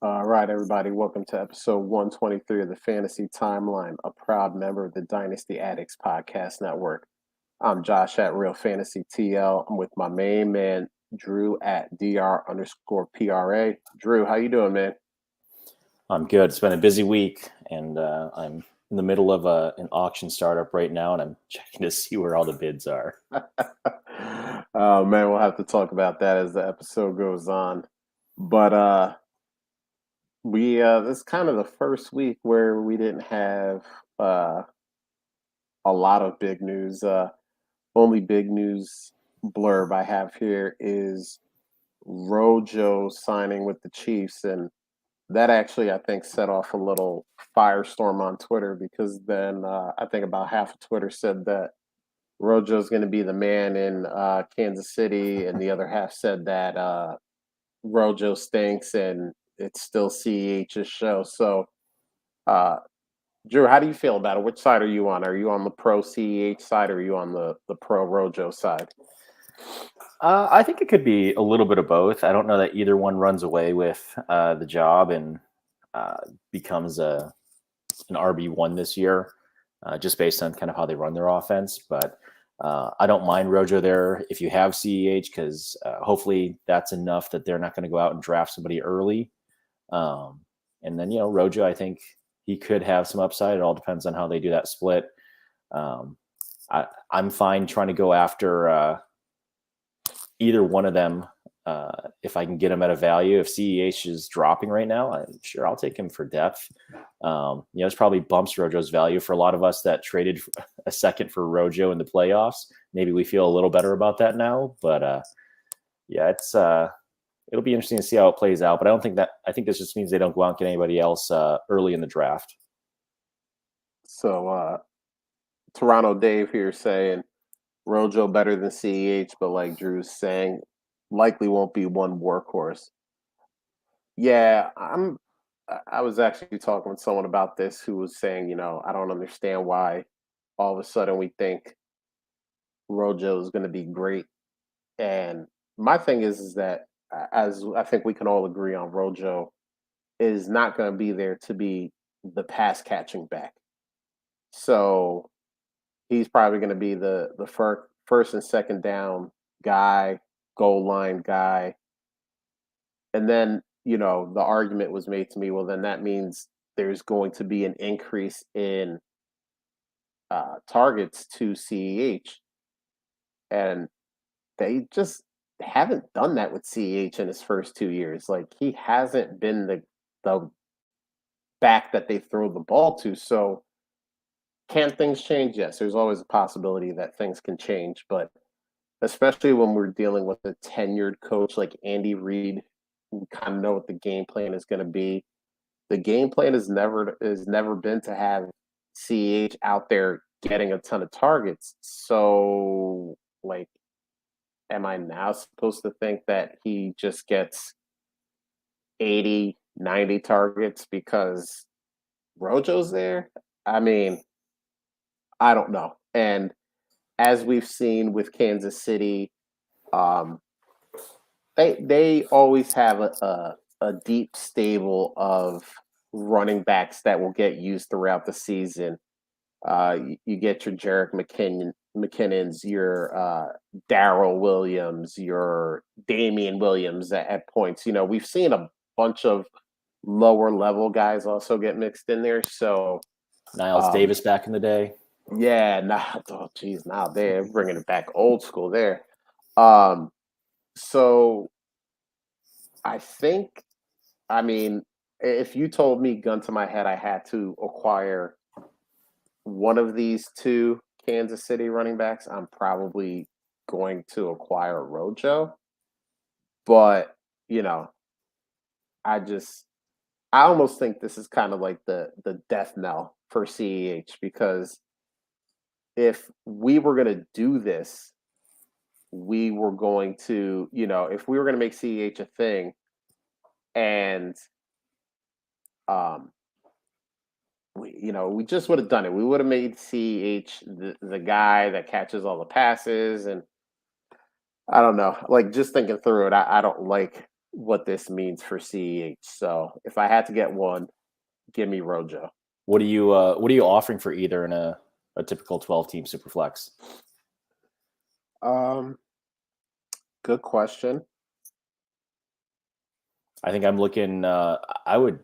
All right, everybody, welcome to episode 123 of the Fantasy Timeline, a proud member of the Dynasty Addicts Podcast Network. I'm Josh at Real Fantasy TL. I'm with my main man, Drew at DR_PRA. Drew, how you doing, man? I'm good. It's been a busy week, and I'm in the middle of an auction startup right now, and I'm checking to see where all the bids are. Oh, man, we'll have to talk about that as the episode goes on. But this is kind of the first week where we didn't have uh, a lot of big news. Only big news blurb I have here is Rojo signing with the Chiefs, and that actually I think set off a little firestorm on Twitter because then I think about half of Twitter said that Rojo's going to be the man in Kansas City, and the other half said that Rojo stinks and it's still CEH's show. So, uh, Drew, how do you feel about it? Which side are you on? Are you on the pro CEH side, or are you on the pro Rojo side? I think it could be a little bit of both. I don't know that either one runs away with the job and becomes an RB1 this year, just based on kind of how they run their offense. But I don't mind Rojo there if you have CEH, because hopefully that's enough that they're not going to go out and draft somebody early. And then, Rojo, I think he could have some upside. It all depends on how they do that split. I'm fine trying to go after either one of them if I can get him at a value. If CEH is dropping right now, I'm sure I'll take him for depth. It's probably bumps Rojo's value for a lot of us that traded a second for Rojo in the playoffs. Maybe we feel a little better about that now, but it'll be interesting to see how it plays out. But I think this just means they don't go out and get anybody else early in the draft. So, Toronto Dave here saying Rojo better than CEH, but like Drew's saying, likely won't be one workhorse. Yeah, I was actually talking with someone about this who was saying, I don't understand why all of a sudden we think Rojo is going to be great. And my thing is that, as I think we can all agree on, Rojo is not going to be there to be the pass catching back. So he's probably going to be the first and second down guy, goal line guy. And then, the argument was made to me, well, then that means there's going to be an increase in targets to CEH. And they just haven't done that with CEH in his first 2 years. Like, he hasn't been the back that they throw the ball to. So can things change? Yes, there's always a possibility that things can change, but especially when we're dealing with a tenured coach like Andy Reid, we kind of know what the game plan is going to be. The game plan has never been to have CH out there getting a ton of targets. So, like, am I now supposed to think that he just gets 80, 90 targets because Rojo's there? I mean, I don't know. And as we've seen with Kansas City, um, they always have a deep stable of running backs that will get used throughout the season. You get your Jerick McKinnons, your Darrell Williams, your Damian Williams at points. We've seen a bunch of lower level guys also get mixed in there. So Niles Davis back in the day. Yeah, now they're bringing it back old school there. So I mean, if you told me gun to my head I had to acquire one of these two Kansas City running backs, I'm probably going to acquire Rojo. But, I almost think this is kind of like the death knell for CEH, because if we were going to do this, we were going to, if we were going to make CEH a thing, and we just would have done it. We would have made CEH the guy that catches all the passes. And I don't know, like, just thinking through it, I don't like what this means for CEH. So if I had to get one, give me Rojo. What are you offering for either in a typical 12 team superflex? Um, Good question. I think I'm looking. I would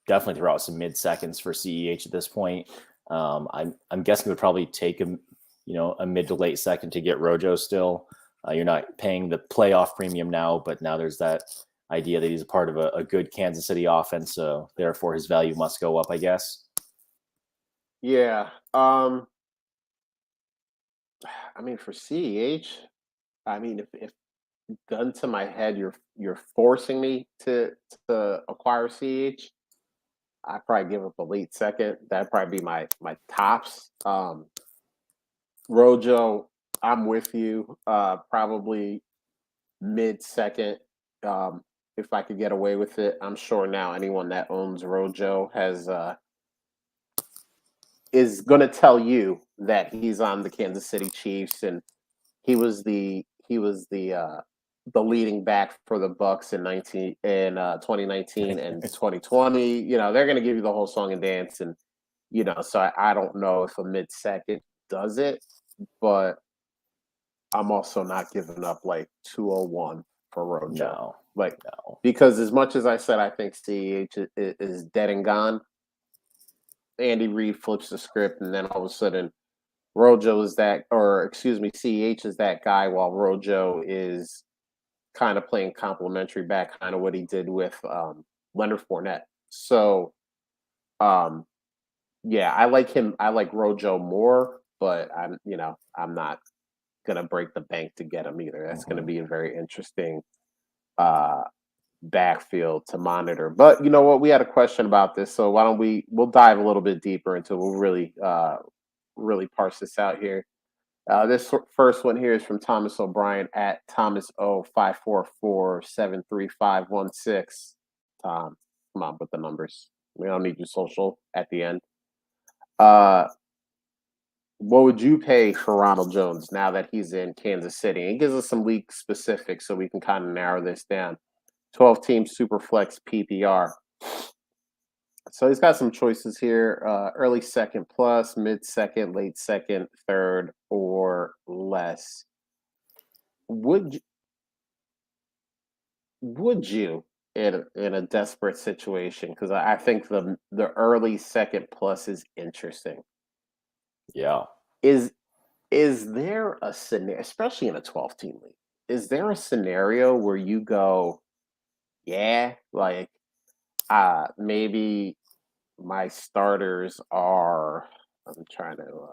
definitely throw out some mid seconds for CEH at this point. I'm guessing it would probably take a mid to late second to get Rojo still. You're not paying the playoff premium now, but now there's that idea that he's a part of a good Kansas City offense, so therefore his value must go up, I guess. Yeah. I mean, for CEH, I mean, if gun to my head, you're forcing me to acquire CH. I'd probably give up a late second. That'd probably be my tops. Rojo, I'm with you. Probably mid second. If I could get away with it, I'm sure now anyone that owns Rojo has is going to tell you that he's on the Kansas City Chiefs and he was the leading back for the Bucks in 2019 and 2020. You know, they're going to give you the whole song and dance, and so I don't know if a mid second does it, but I'm also not giving up like 201 for Rojo. No, Like, no. because as much as I said I think CEH is dead and gone, Andy Reid flips the script, and then all of a sudden Rojo is that, or excuse me, CEH is that guy, while Rojo is kind of playing complimentary back, kind of what he did with Leonard Fournette. So, um, yeah, I like him. I like Rojo more, but I'm not gonna break the bank to get him either. That's gonna be a very interesting uh, backfield to monitor. But you know what? We had a question about this, so why don't we'll dive a little bit deeper into it. We'll really parse this out here. This first one here is from Thomas O'Brien at Thomas O544733516. Tom, come on with the numbers. We don't need your social at the end. What would you pay for Ronald Jones now that he's in Kansas City? And it gives us some league specifics so we can kind of narrow this down. 12-team Superflex PPR. So he's got some choices here: early second plus, mid second, late second, third, or less. Would you in a desperate situation? Because I think the early second plus is interesting. Yeah. Is there a scenario, especially in a 12-team league? Is there a scenario where you go, yeah, like maybe my starters are. I'm trying to.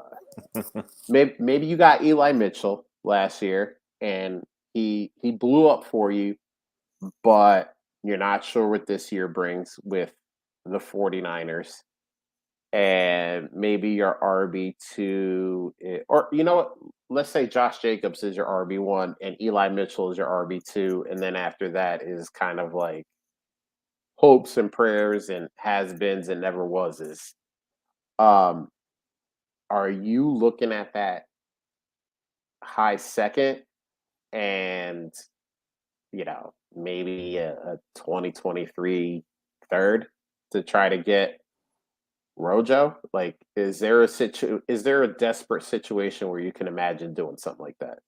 Maybe you got Eli Mitchell last year, and he blew up for you, but you're not sure what this year brings with the 49ers. And maybe your RB2, or you know what? Let's say Josh Jacobs is your RB1 and Eli Mitchell is your RB2. And then after that is kind of like hopes and prayers and has-beens and never wases. Um, are you looking at that high second and maybe a 2023 third to try to get Rojo? Like, is there a desperate situation where you can imagine doing something like that?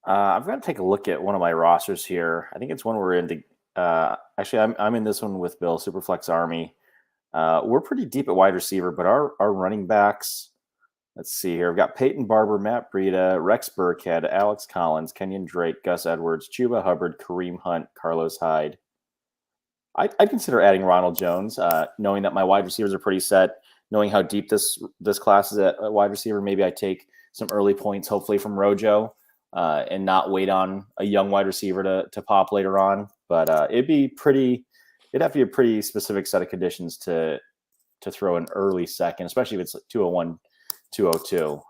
I'm going to take a look at one of my rosters here. I think it's one we're in. Actually, I'm in this one with Bill Superflex Army. We're pretty deep at wide receiver, but our running backs. Let's see here. We've got Peyton Barber, Matt Breida, Rex Burkhead, Alex Collins, Kenyon Drake, Gus Edwards, Chuba Hubbard, Kareem Hunt, Carlos Hyde. I'd consider adding Ronald Jones, knowing that my wide receivers are pretty set, knowing how deep this class is at wide receiver. Maybe I take some early points, hopefully from Rojo, and not wait on a young wide receiver to pop later on. But it'd have to be a pretty specific set of conditions to throw an early second, especially if it's 201, 202.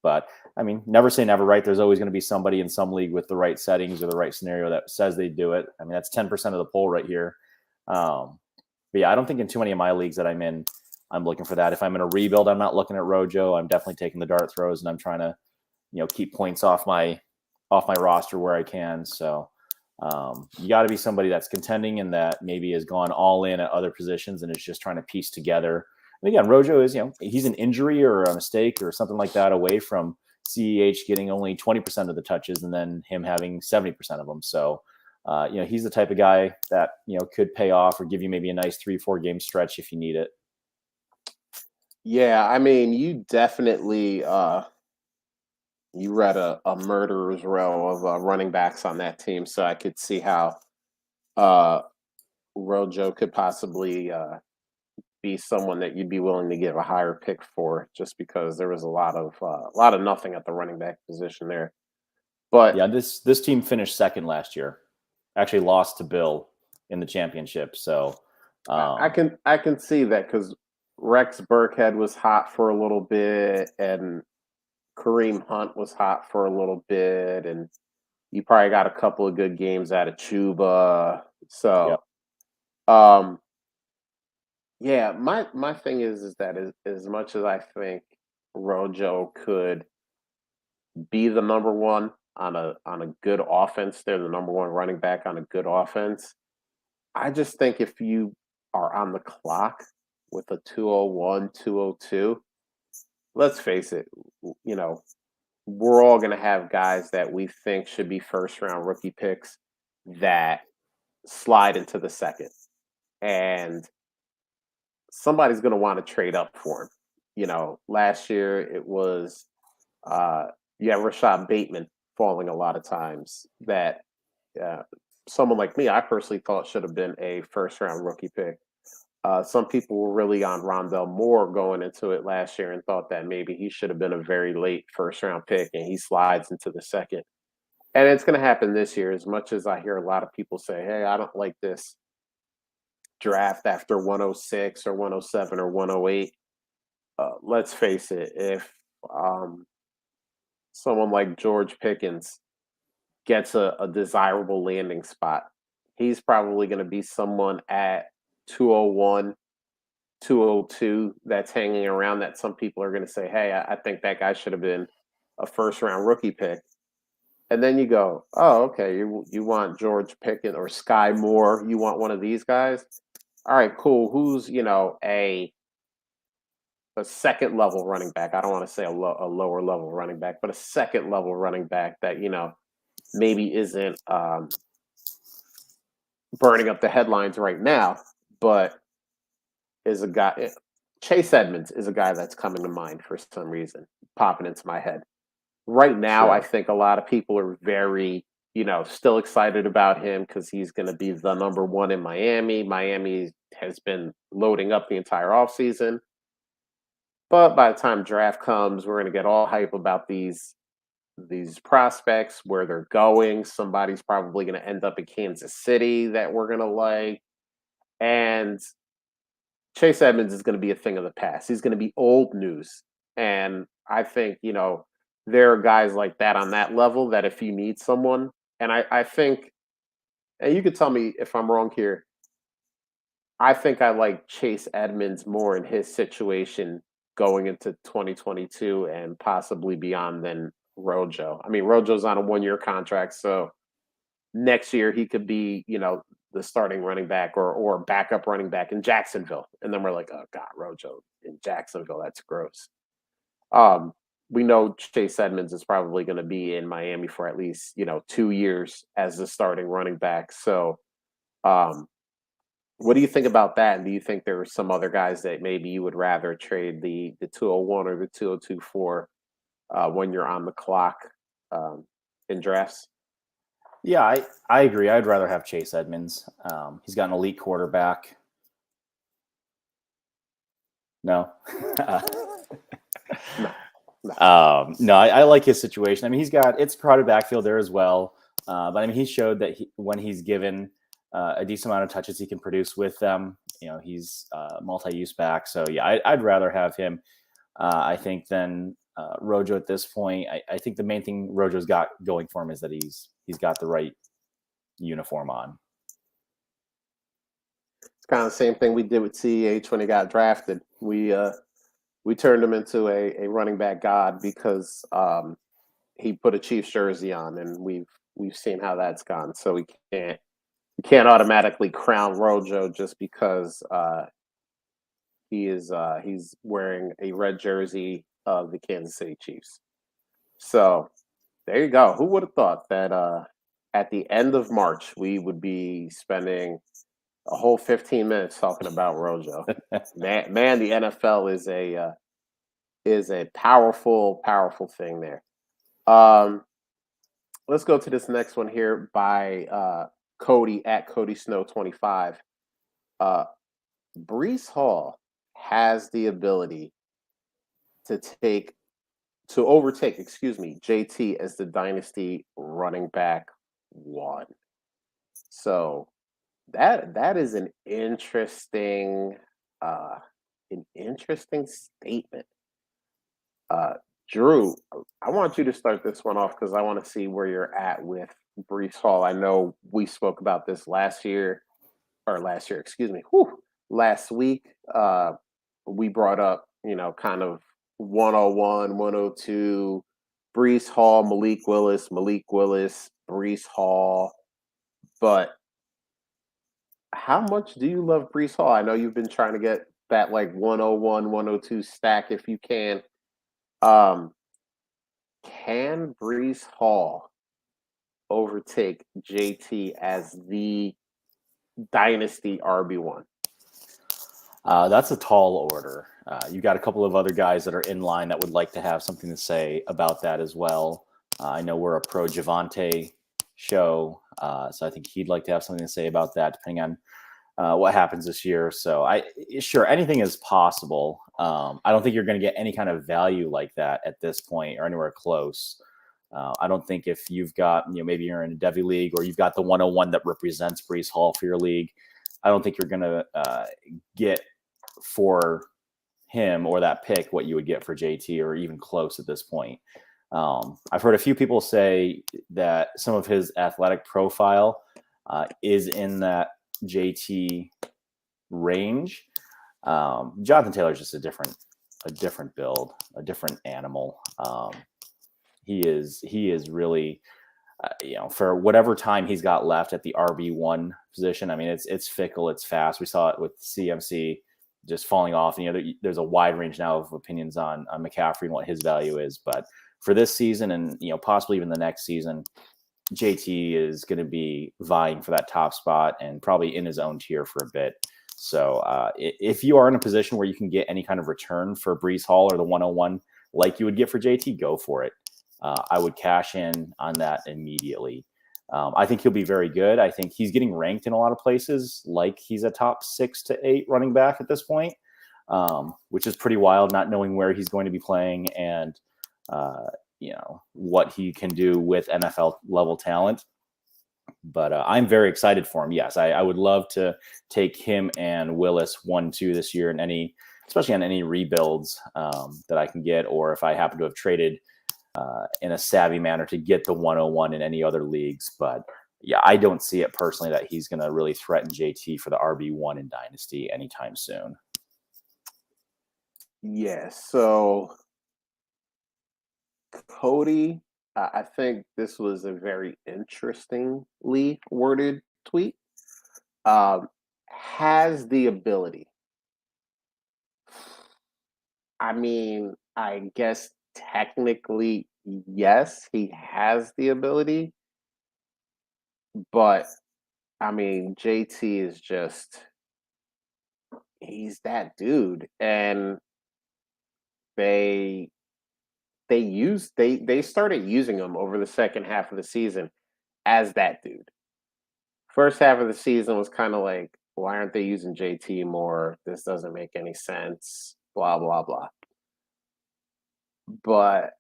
But I mean, never say never, right? There's always going to be somebody in some league with the right settings or the right scenario that says they do it. I mean, that's 10% of the poll right here. But yeah, I don't think in too many of my leagues that I'm in, I'm looking for that. If I'm in a rebuild, I'm not looking at Rojo. I'm definitely taking the dart throws, and I'm trying to, keep points off my roster where I can. So You got to be somebody that's contending and that maybe has gone all in at other positions and is just trying to piece together. And again, Rojo is, he's an injury or a mistake or something like that away from CEH getting only 20% of the touches and then him having 70% of them. So, he's the type of guy that, could pay off or give you maybe a nice 3-4 game stretch if you need it. Yeah, I mean, you definitely you read a murderer's row of running backs on that team, so I could see how uh, Rojo could possibly be someone that you'd be willing to give a higher pick for, just because there was a lot of nothing at the running back position there. But Yeah, this team finished second last year. Actually lost to Bill in the championship. So I can see that because Rex Burkhead was hot for a little bit, and Kareem Hunt was hot for a little bit, and you probably got a couple of good games out of Chuba. yeah. So, yeah, my thing is that as much as I think Rojo could be the number one on a good offense, they're the number one running back on a good offense. I just think if you are on the clock with a 201, 202, let's face it, you know, we're all going to have guys that we think should be first round rookie picks that slide into the second. And somebody's going to want to trade up for him. Last year it was, uh, you have Rashad Bateman falling a lot of times that uh, someone like me, I personally thought should have been a first round rookie pick. Some people were really on Rondell Moore going into it last year and thought that maybe he should have been a very late first round pick, and he slides into the second. And it's going to happen this year. As much as I hear a lot of people say, hey, I don't like this draft after 106 or 107 or 108, let's face it, if um, someone like George Pickens gets a desirable landing spot, he's probably going to be someone at 201, 202 that's hanging around that some people are going to say, hey, I think that guy should have been a first round rookie pick. And then you go, oh, okay, you want George Pickens or Sky Moore, you want one of these guys? All right, cool. Who's, a second level running back? I don't want to say a lower level running back, but a second level running back that, maybe isn't burning up the headlines right now, but is a guy. Chase Edmonds is a guy that's coming to mind for some reason, popping into my head. Right now, I Sure. think a lot of people are very, still excited about him because he's going to be the number one in Miami. Miami has been loading up the entire offseason. But by the time draft comes, we're going to get all hype about these prospects, where they're going. Somebody's probably going to end up in Kansas City that we're going to like. And Chase Edmonds is going to be a thing of the past. He's going to be old news. And I think, there are guys like that on that level that if you need someone, and I think, and you could tell me if I'm wrong here, I think I like Chase Edmonds more in his situation going into 2022 and possibly beyond than Rojo. I mean, Rojo's on a 1 year contract, so next year he could be, the starting running back or backup running back in Jacksonville. And then we're like, oh God, Rojo in Jacksonville, that's gross. Um, we know Chase Edmonds is probably going to be in Miami for at least, 2 years as the starting running back. So um, what do you think about that? And do you think there are some other guys that maybe you would rather trade the 201 or the 202 for when you're on the clock um, in drafts? Yeah, I agree. I'd rather have Chase Edmonds. He's got an elite quarterback. No. No, no. No, I like his situation. I mean, it's crowded backfield there as well. But I mean, he showed that when he's given a decent amount of touches, he can produce with them. He's multi-use back. So yeah, I'd rather have him. I think than Rojo at this point. I think the main thing Rojo's got going for him is that he's got the right uniform on. It's kind of the same thing we did with CEH when he got drafted. We turned him into a running back god because he put a Chiefs jersey on, and we've seen how that's gone. So we can't automatically crown Rojo just because he's wearing a red jersey of the Kansas City Chiefs. So there you go. Who would have thought that at the end of March we would be spending a whole 15 minutes talking about Rojo? Man, the NFL is a powerful, powerful thing there. Let's go to this next one here by Cody at Cody Snow 25. Uh, Brees Hall has the ability to overtake, excuse me, JT as the dynasty running back one. So that is uh an interesting statement. Uh Drew, I want you to start this one off because I want to see where you're at with Brees Hall. I know we spoke about this last year, excuse me, last week. We brought up, kind of 101, 102, Brees Hall, Malik Willis, Brees Hall. But how much do you love Brees Hall? I know you've been trying to get that like 101, 102 stack if you can. Um, can Brees Hall overtake JT as the dynasty RB1? That's a tall order. You got a couple of other guys that are in line that would like to have something to say about that as well. I know we're a pro Javante show, so I think he'd like to have something to say about that, depending on what happens this year. So sure, anything is possible. I don't think you're going to get any kind of value like that at this point or anywhere close. I don't think if you've got, maybe you're in a Devy league or you've got the 101 that represents Brees Hall for your league, I don't think you're going to get for him or that pick what you would get for JT or even close at this point. I've heard a few people say that some of his athletic profile is in that JT range. Jonathan Taylor's just a different build, a different animal. He is really, for whatever time he's got left at the RB1 position. I mean, it's fickle, it's fast. We saw it with CMC just falling off. And, there's a wide range now of opinions on McCaffrey and what his value is. But for this season and, possibly even the next season, JT is going to be vying for that top spot and probably in his own tier for a bit. So if you are in a position where you can get any kind of return for Brees Hall or the 101 like you would get for JT, go for it. I would cash in on that immediately. I think he'll be very good. I think he's getting ranked in a lot of places like he's a top 6 to 8 running back at this point, which is pretty wild, not knowing where he's going to be playing and, what he can do with NFL level talent. But I'm very excited for him. Yes, I would love to take him and Willis 1-2 this year in especially on any rebuilds that I can get, or if I happen to have traded in a savvy manner to get the 101 in any other leagues. But yeah, I don't see it personally that he's going to really threaten JT for the RB1 in Dynasty anytime soon. Yeah, so Cody, I think this was a very interestingly worded tweet. Has the ability. I mean, I guess technically, yes, he has the ability. But, I mean, JT is he's that dude. And they started using him over the second half of the season as that dude. First half of the season was kind of like, why aren't they using JT more? This doesn't make any sense. Blah blah blah. But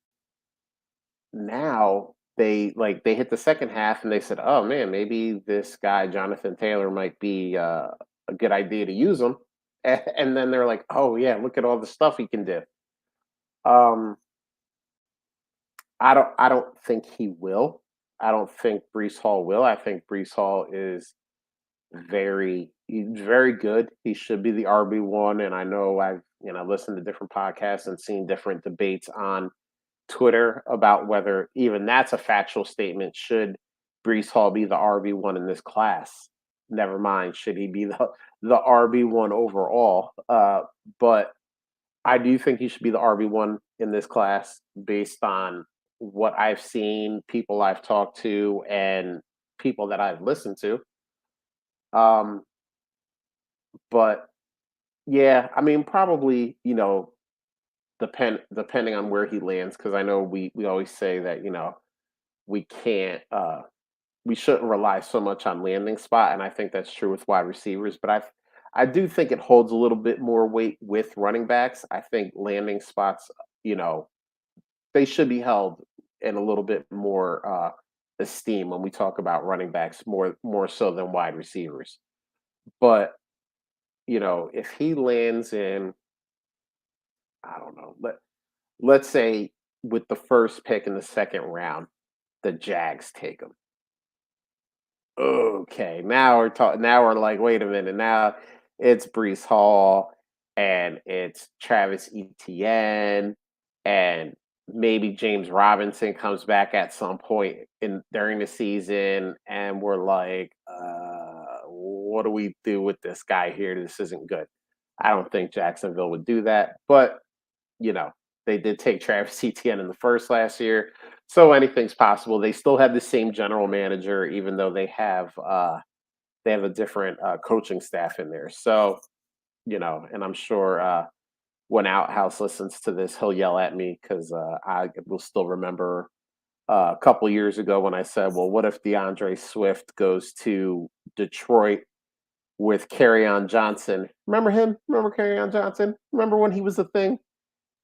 now they hit the second half and they said, oh man, maybe this guy Jonathan Taylor might be a good idea to use him. And then they're like, oh yeah, look at all the stuff he can do. I don't think he will. I don't think Brees Hall will. I think Brees Hall is he's very good. He should be the RB1. And I know I've listened to different podcasts and seen different debates on Twitter about whether even that's a factual statement. Should Brees Hall be the RB1 in this class. Never mind, should he be the RB1 overall? But I do think he should be the RB1 in this class based on what I've seen, people I've talked to, and people that I've listened to. Um, but yeah, I mean, probably, depending on where he lands, because I know we always say that, we can't we shouldn't rely so much on landing spot, and I think that's true with wide receivers. But I do think it holds a little bit more weight with running backs. I think landing spots, you know, they should be held in a little bit more esteem when we talk about running backs more so than wide receivers. But if he lands in, I don't know, let's say with the first pick in the second round, the Jags take him. Okay, now we're talking. Now we're like, wait a minute. Now it's Brees Hall and it's Travis Etienne and maybe James Robinson comes back at some point in during the season, and we're like, what do we do with this guy here? This isn't good. I don't think Jacksonville would do that, but you know, they did take Travis Etienne in the first last year, so anything's possible. They still have the same general manager, even though they have a different coaching staff in there. So and I'm sure when Outhouse listens to this, he'll yell at me because I will still remember a couple years ago when I said, "Well, what if DeAndre Swift goes to Detroit with on Johnson? Remember him? Remember on Johnson? Remember when he was a thing?"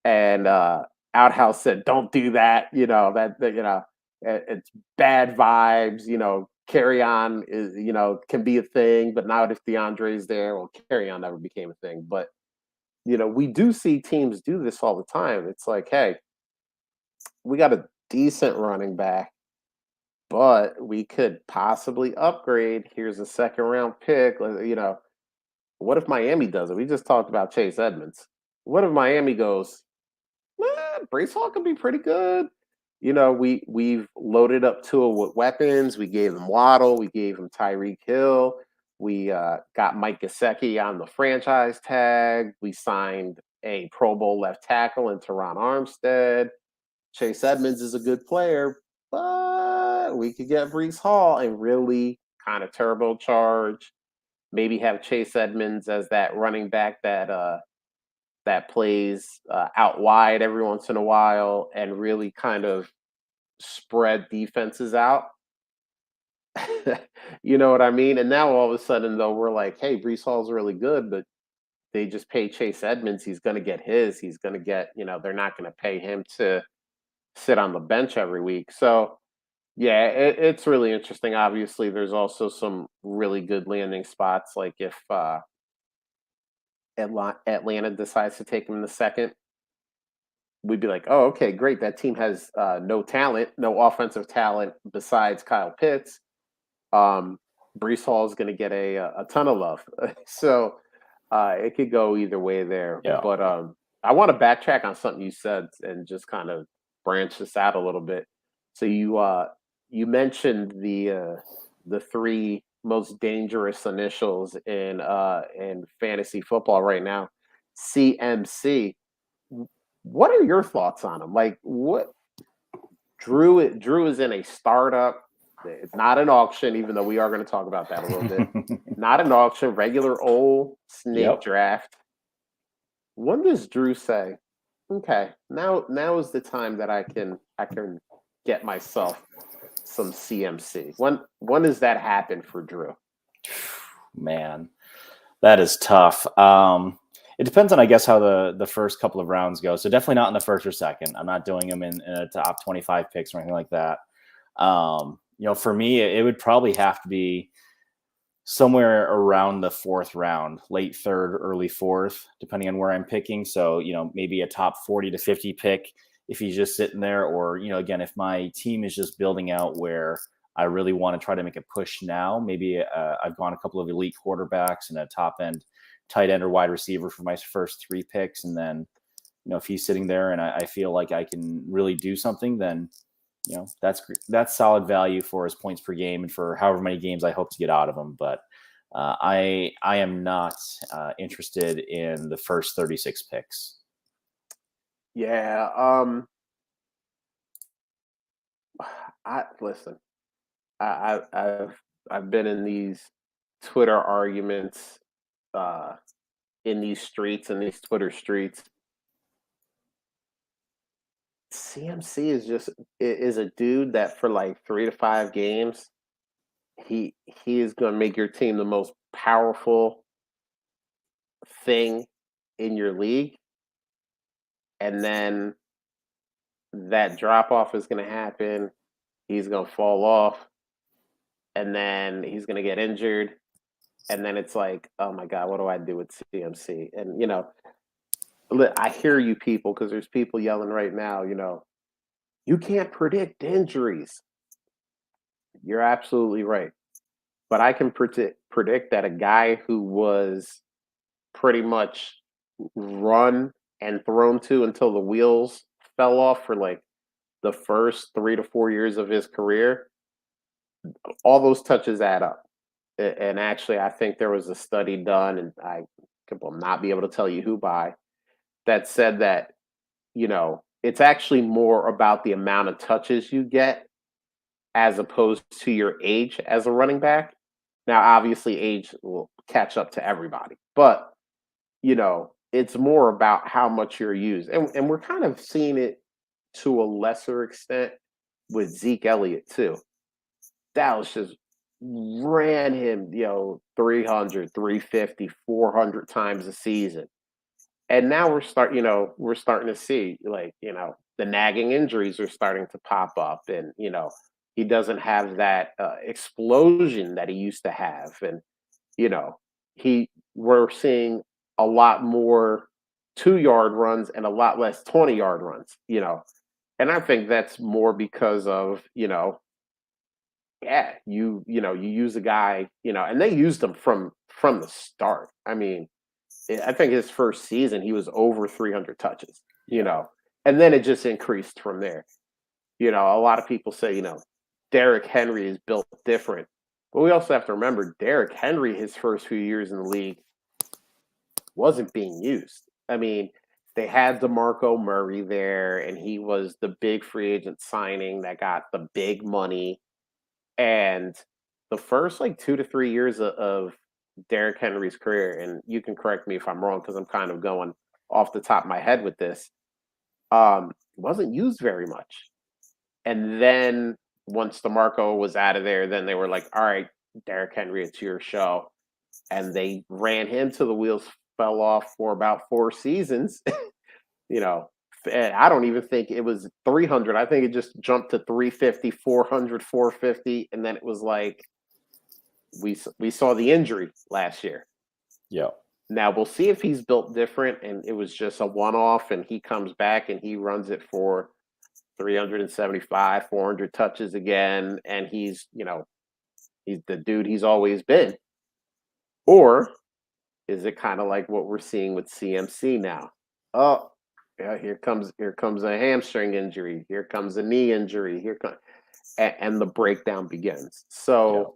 And Outhouse said, "Don't do that. It's bad vibes. Carry on is can be a thing, but not if DeAndre's there. Well, carry on never became a thing, but we do see teams do this all the time. It's like, hey, we got a decent running back, but we could possibly upgrade. Here's a second round pick. What if Miami does it? We just talked about Chase Edmonds. What if Miami goes? Brees Hall can be pretty good. We've loaded up Tua with weapons. We gave him Waddle. We gave him Tyreek Hill. We got Mike Gesicki on the franchise tag. We signed a Pro Bowl left tackle in Teron Armstead. Chase Edmonds is a good player, but we could get Brees Hall and really kind of turbocharge. Maybe have Chase Edmonds as that running back that plays out wide every once in a while and really kind of spread defenses out. You know what I mean? And now all of a sudden, though, we're like, hey, Brees Hall's really good, but they just pay Chase Edmonds. He's going to get his. He's going to get, they're not going to pay him to sit on the bench every week. So, yeah, it's really interesting. Obviously, there's also some really good landing spots. Like if Atlanta decides to take him in the second, we'd be like, oh, okay, great. That team has no talent, no offensive talent besides Kyle Pitts. Brees Hall is going to get a ton of love. So it could go either way there. Yeah. But I want to backtrack on something you said and just kind of branch this out a little bit. So you mentioned the three most dangerous initials in fantasy football right now, CMC. What are your thoughts on him? Like, what Drew is in a startup. It's not an auction, even though we are going to talk about that a little bit. Not an auction, regular old snake draft. When does Drew say, "Okay, now is the time that I can get myself some CMC"? When does that happen for Drew? Man, that is tough. It depends on, I guess, how the first couple of rounds go. So definitely not in the first or second. I'm not doing them in a top 25 picks or anything like that. For me, it would probably have to be somewhere around the fourth round, late third, early fourth, depending on where I'm picking. So, maybe a top 40 to 50 pick if he's just sitting there. Or, again, if my team is just building out where I really want to try to make a push now, maybe I've gone a couple of elite quarterbacks and a top end tight end or wide receiver for my first three picks. And then, if he's sitting there and I feel like I can really do something, then That's solid value for his points per game and for however many games I hope to get out of him. But I am not interested in the first 36 picks. Yeah. I listen. I've been in these Twitter arguments, uh, in these streets, in these Twitter streets. CMC is a dude that for like 3 to 5 games, he is going to make your team the most powerful thing in your league, and then that drop off is going to happen. He's going to fall off, and then he's going to get injured, and then it's like, oh my god, what do I do with CMC? And I hear you people because there's people yelling right now. You can't predict injuries. You're absolutely right, but I can predict that a guy who was pretty much run and thrown to until the wheels fell off for like the first 3 to 4 years of his career, all those touches add up. And actually, I think there was a study done, and I will not be able to tell you who by, that said that, it's actually more about the amount of touches you get as opposed to your age as a running back. Now, obviously, age will catch up to everybody, but it's more about how much you're used. And we're kind of seeing it to a lesser extent with Zeke Elliott too. Dallas just ran him, 300, 350, 400 times a season. And now we're starting to see like, the nagging injuries are starting to pop up, and, he doesn't have that explosion that he used to have. And, you know, we're seeing a lot more 2 yard runs and a lot less 20-yard runs. And I think that's more because of, yeah, you use a guy, and they used him from the start. I mean, I think his first season he was over 300 touches, and then it just increased from there. A lot of people say, Derrick Henry is built different, but we also have to remember Derrick Henry, his first few years in the league, wasn't being used. I mean, they had DeMarco Murray there, and he was the big free agent signing that got the big money. And the first like 2 to 3 years of Derrick Henry's career, and you can correct me if I'm wrong because I'm kind of going off the top of my head with this, wasn't used very much. And then once DeMarco was out of there, then they were like, all right, Derrick Henry, it's your show. And they ran him till the wheels fell off for about 4 seasons. you know, and I don't even think it was 300. I think it just jumped to 350, 400, 450. And then it was like, we saw the injury last year. Yeah. Now we'll see if he's built different and it was just a one-off and he comes back and he runs it for 375, 400 touches again, and he's the dude he's always been. Or is it kind of like what we're seeing with CMC now? Oh, yeah, here comes a hamstring injury, here comes a knee injury, and the breakdown begins. So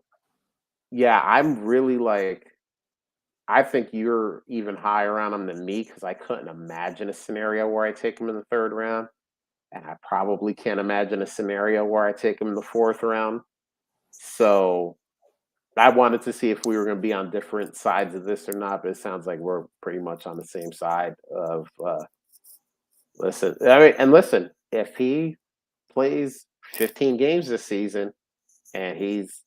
yeah, I'm really like, I think you're even higher on him than me because I couldn't imagine a scenario where I take him in the third round. And I probably can't imagine a scenario where I take him in the fourth round. So I wanted to see if we were going to be on different sides of this or not, but it sounds like we're pretty much on the same side of listen, if he plays 15 games this season and he's,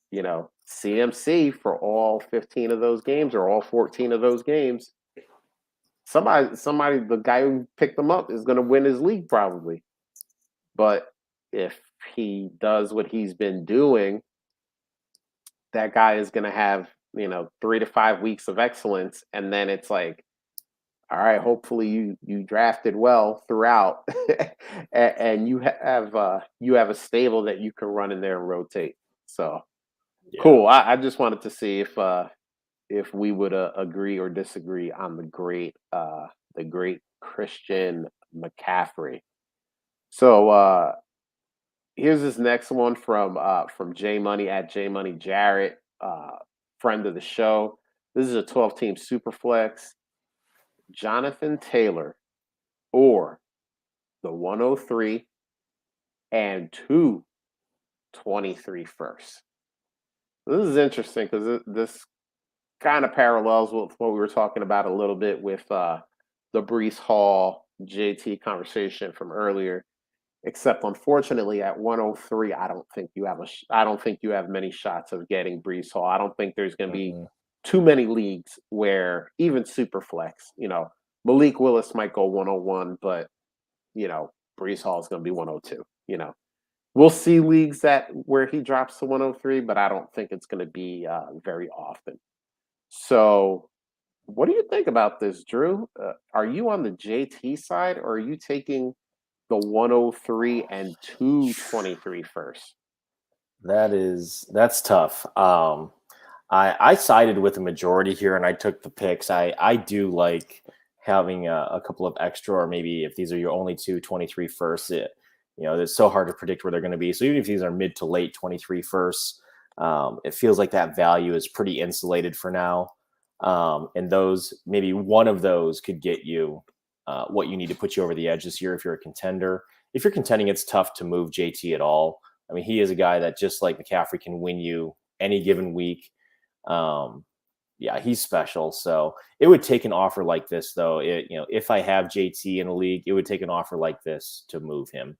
CMC for all 15 of those games or all 14 of those games, somebody, the guy who picked him up is going to win his league probably. But if he does what he's been doing, that guy is going to have, 3 to 5 weeks of excellence. And then it's like, all right, hopefully you drafted well throughout and you have a stable that you can run in there and rotate. So cool. I just wanted to see if we would agree or disagree on the great Christian McCaffrey. So Here's this next one from J Money at J Money Jarrett, friend of the show. This is a 12-team super flex. Jonathan Taylor or the 103 and 223 first. This is interesting because this kind of parallels with what we were talking about a little bit with the Brees Hall JT conversation from earlier. Except unfortunately at 103, I don't think you have many shots of getting Brees Hall. I don't think there's going to be Mhm. too many leagues where even super flex, Malik Willis might go 101, but Brees Hall is going to be 102. We'll see leagues that where he drops to 103, but I don't think it's going to be very often. So, what do you think about this, Drew? Are you on the JT side, or are you taking the 103 and 223 first? That's tough. I sided with the majority here, and I took the picks. I do like having a couple of extra, or maybe if these are your only 223 firsts, it's so hard to predict where they're going to be. So even if these are mid to late 23 firsts, it feels like that value is pretty insulated for now. And those, maybe one of those could get you what you need to put you over the edge this year if you're a contender. If you're contending, it's tough to move JT at all. I mean, he is a guy that, just like McCaffrey, can win you any given week. Um, yeah, he's special. So it would take an offer like this, though. If I have JT in a league, it would take an offer like this to move him.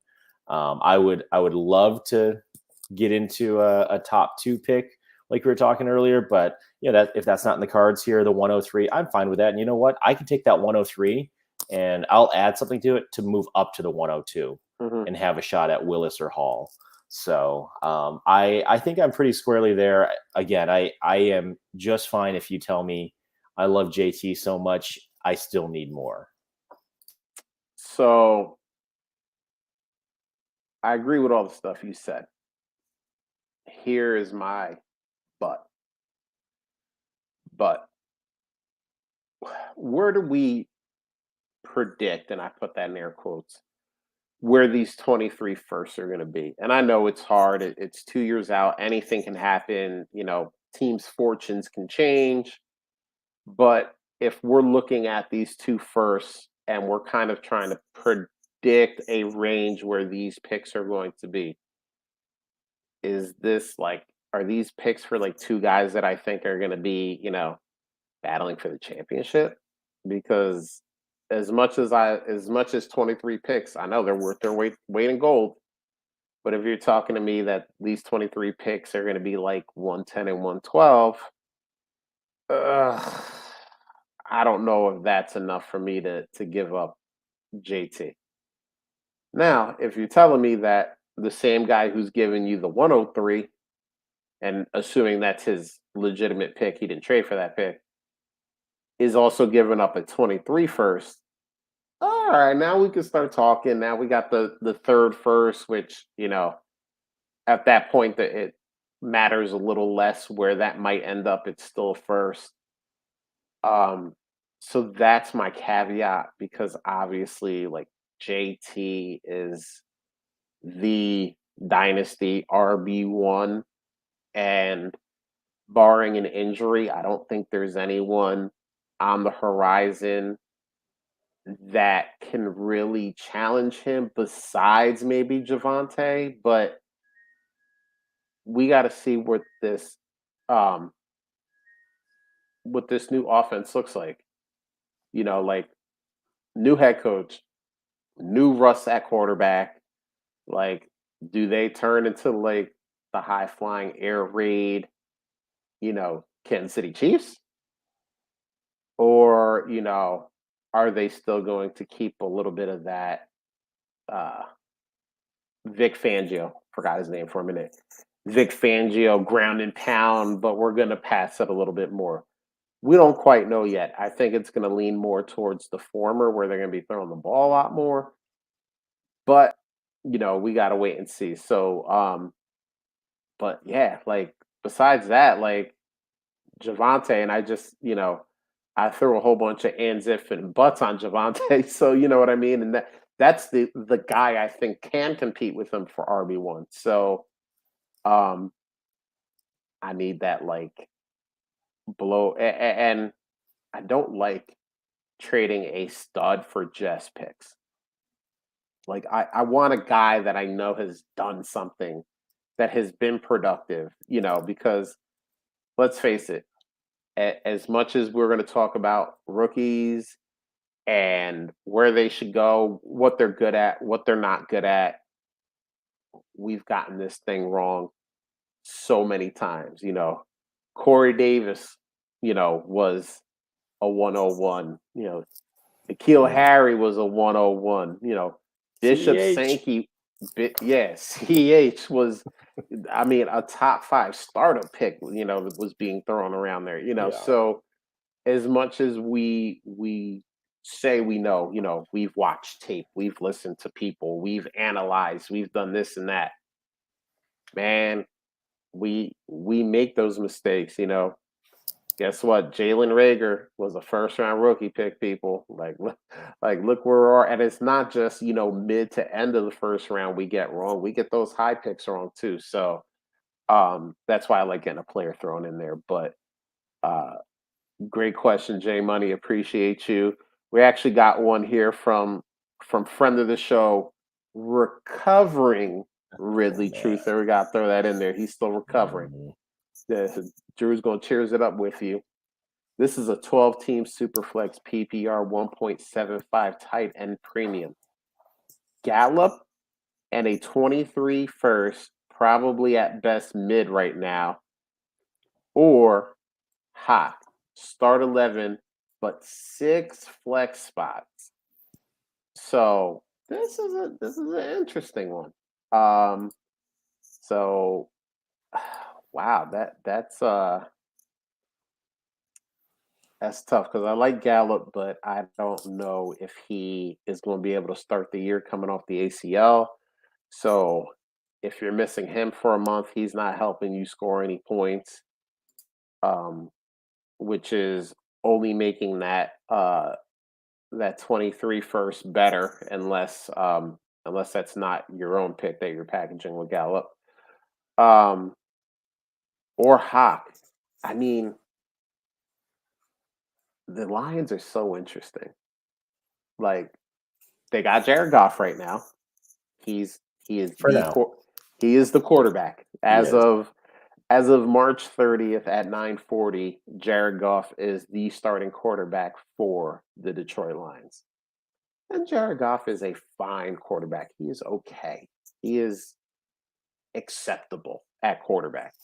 I would love to get into a top two pick like we were talking earlier, but that if that's not in the cards here, the 103, I'm fine with that. And you know what? I can take that 103 and I'll add something to it to move up to the 102 Hmm. and have a shot at Willis or Hall. So I think I'm pretty squarely there. Again, I am just fine if you tell me I love JT so much, I still need more. So I agree with all the stuff you said. Here is my but. But where do we predict, and I put that in air quotes, where these 23 firsts are going to be? And I know it's hard. It's 2 years out. Anything can happen. Teams' fortunes can change. But if we're looking at these two firsts and we're kind of trying to predict a range where these picks are going to be, is this like, are these picks for like two guys that I think are going to be, battling for the championship? Because as much as 23 picks, I know they're worth their weight in gold. But if you're talking to me that these 23 picks are going to be like 110 and 112, ugh, I don't know if that's enough for me to give up JT. Now, if you're telling me that the same guy who's giving you the 103, and assuming that's his legitimate pick, he didn't trade for that pick, is also giving up a 23 first. All right, now we can start talking. Now we got the third first, which, at that point that it matters a little less where that might end up. It's still first. Um, so that's my caveat because obviously, like, JT is the dynasty RB1, and barring an injury, I don't think there's anyone on the horizon that can really challenge him besides maybe Javante. But we got to see um what this new offense looks like. Like, new head coach, new Russ at quarterback. Like, do they turn into like the high flying air raid, Kansas City Chiefs? Or, are they still going to keep a little bit of that uh Vic Fangio, forgot his name for a minute. Vic Fangio ground and pound, but we're gonna pass it a little bit more. We don't quite know yet. I think it's gonna lean more towards the former where they're gonna be throwing the ball a lot more. But we gotta wait and see. So but yeah, like, besides that, like, Javante, and I just, I threw a whole bunch of ands, if, and buts on Javante. So you know what I mean? And that's the guy I think can compete with him for RB1. So um I need that like and I don't like trading a stud for just picks. Like I want a guy that I know has done something that has been productive, because let's face it, as much as we're going to talk about rookies and where they should go, what they're good at, what they're not good at, we've gotten this thing wrong so many times. Corey Davis, was a 101. Nikhil Yeah. Harry was a 101. Bishop CEH. Sankey, yeah, CH was, I mean, a top five startup pick, that was being thrown around there, Yeah. So as much as we say we know, we've watched tape, we've listened to people, we've analyzed, we've done this and that, man, we make those mistakes. Guess what? Jalen Rager was a first round rookie pick, people. Like look where we are. And it's not just, mid to end of the first round we get wrong. We get those high picks wrong too. So that's why I like getting a player thrown in there. But uh great question, Jay Money. Appreciate you. We actually got one here from friend of the show, recovering Oh Ridley man. Truther. We gotta throw that in there. He's still recovering. Mhm. Drew's gonna cheers it up with you. This is a 12-team Superflex PPR 1.75 tight end premium. Gallup and a 23 first, probably at best mid right now, or Hawk. Start 11, but 6 flex spots. So this is an interesting one. Um, so wow, that's tough because I like Gallup, but I don't know if he is going to be able to start the year coming off the ACL. So if you're missing him for a month, he's not helping you score any points, um, which is only making that 23 first better unless that's not your own pick that you're packaging with Gallup. Um, or Hawk. I mean, the Lions are so interesting. Like they got Jared Goff right now. He's he is For the now. quar he is the quarterback. He As is. of March 30th at 9:40, Jared Goff is the starting quarterback for the Detroit Lions. And Jared Goff is a fine quarterback. He is okay. He is acceptable at quarterback.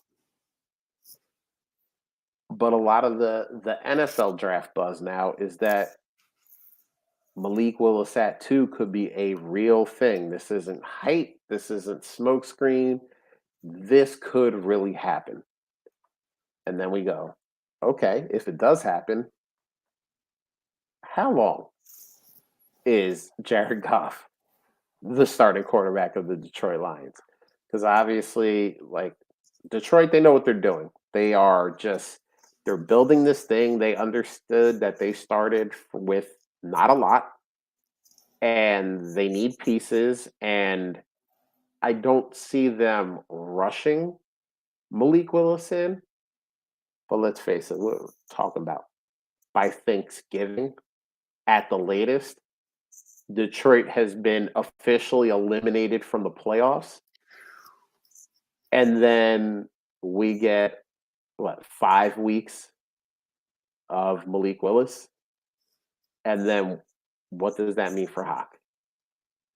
But a lot of the NFL draft buzz now is that Malik Willis at 2 could be a real thing. This isn't hype. This isn't smokescreen. This could really happen. And then we go, okay, if it does happen, how long is Jared Goff the starting quarterback of the Detroit Lions? Because obviously, like Detroit, they know what they're doing. They're building this thing. They understood that they started with not a lot and they need pieces. And I don't see them rushing Malik Willis in. But let's face it, we're talking about by Thanksgiving at the latest. Detroit has been officially eliminated from the playoffs. And then we get, 5 weeks of Malik Willis. And then what does that mean for Hawk?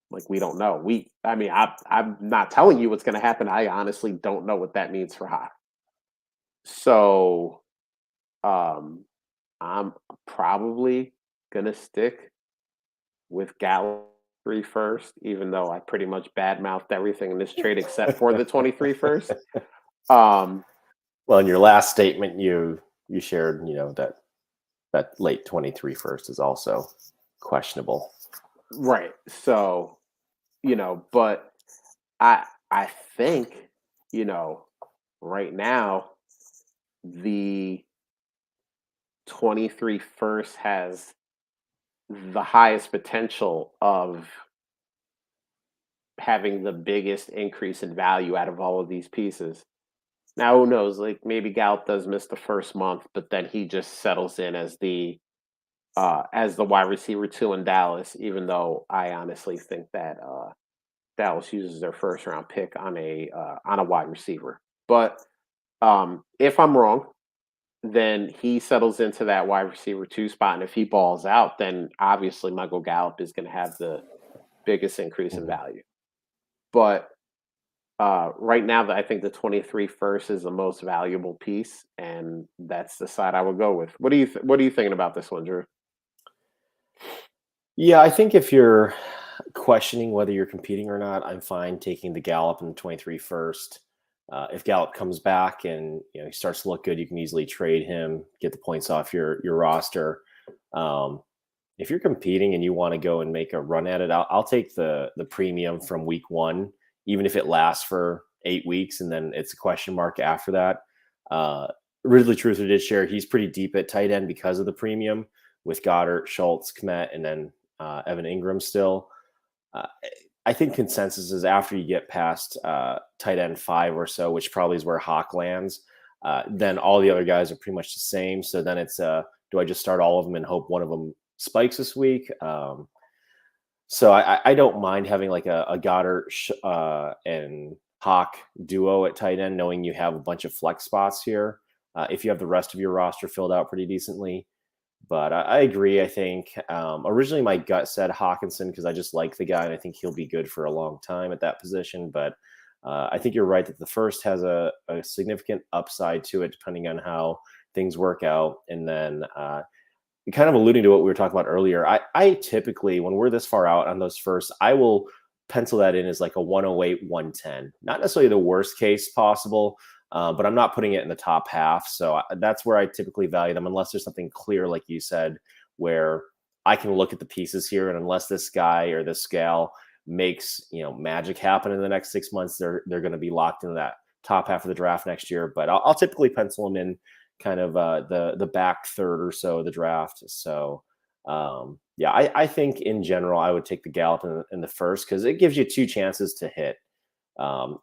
Like, we don't know. I'm not telling you what's going to happen. I honestly don't know what that means for Hawk. So, um, I'm probably going to stick with Gallup 3 first, even though I pretty much badmouthed everything in this trade except for the 23 first. Um, Well, in your last statement, you shared, that late 23 first is also questionable. right. So, but I think, you know, right now the 23 first has the highest potential of having the biggest increase in value out of all of these pieces. Now, who knows? Like maybe Gallup does miss the first month, but then he just settles in as the wide receiver two in Dallas. Even though I honestly think that Dallas uses their first round pick on a wide receiver. But if I'm wrong, then he settles into that wide receiver two spot, and if he balls out, then obviously Michael Gallup is going to have the biggest increase in Mhm. value. But right now, I think the 23 first is the most valuable piece, and that's the side I would go with. What are you thinking about this one, Drew? Yeah, I think if you're questioning whether you're competing or not, I'm fine taking the Gallup in the 23 first. If Gallup comes back and he starts to look good, you can easily trade him, get the points off your roster. Um, if you're competing and you want to go and make a run at it, I'll take the premium from week one, even if it lasts for 8 weeks and then it's a question mark after that. Uh, Ridley Truther did share he's pretty deep at tight end because of the premium with Goddard, Schultz, Kmet, and then Evan Ingram still. Uh, I think consensus is after you get past tight end 5 or so, which probably is where Hawk lands, then all the other guys are pretty much the same. So then it's do I just start all of them and hope one of them spikes this week? So I don't mind having like a Goddard and Hawk duo at tight end, knowing you have a bunch of flex spots here. If you have the rest of your roster filled out pretty decently. But I agree. I think originally my gut said Hawkinson because I just like the guy and I think he'll be good for a long time at that position. But I think you're right that the first has a significant upside to it depending on how things work out. And then kind of alluding to what we were talking about earlier, I typically, when we're this far out on those first, I will pencil that in as like a 108, 110. Not necessarily the worst case possible, but I'm not putting it in the top half. So that's where I typically value them, unless there's something clear, like you said, where I can look at the pieces here, and unless this guy or this gal makes magic happen in the next 6 months, they're going to be locked into that top half of the draft next year. But I'll typically pencil them in kind of the back third or so of the draft. So yeah, I think in general I would take the Gallup in the first because it gives you 2 chances to hit.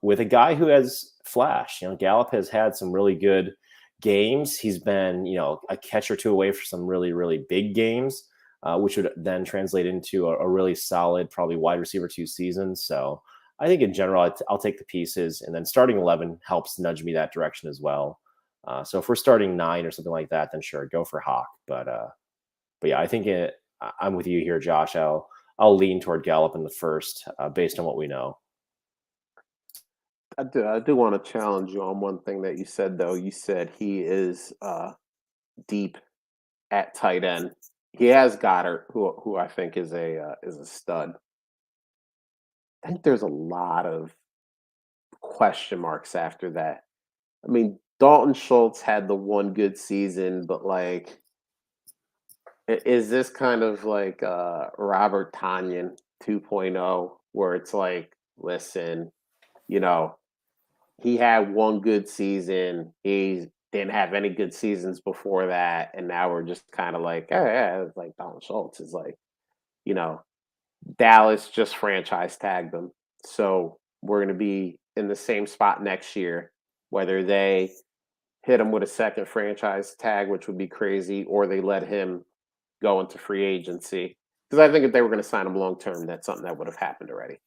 With a guy who has flash, Gallup has had some really good games. He's been, a catch or two away for some really, really big games, which would then translate into a really solid, probably wide receiver 2 season. So I think in general, I'll take the pieces, and then starting 11 helps nudge me that direction as well. So if we're starting 9 or something like that, then sure, go for Hawk. But yeah, I think I'm with you here, Josh. I'll lean toward Gallup in the first, based on what we know. I do want to challenge you on one thing that you said, though. You said he is deep at tight end. He has Goddard, who I think is a stud. I think there's a lot of question marks after that. I mean, Dalton Schultz had the one good season, but like, is this kind of like Robert Tanyan 2.0, where it's like, listen, you know, he had one good season. He didn't have any good seasons before that, and now we're just kind of like, oh yeah, it's like Donald Schultz is like, you know, Dallas just franchise tagged them, so we're going to be in the same spot next year, whether they hit him with a second franchise tag, which would be crazy, or they let him go into free agency. Because I think if they were going to sign him long term, that's something that would have happened already.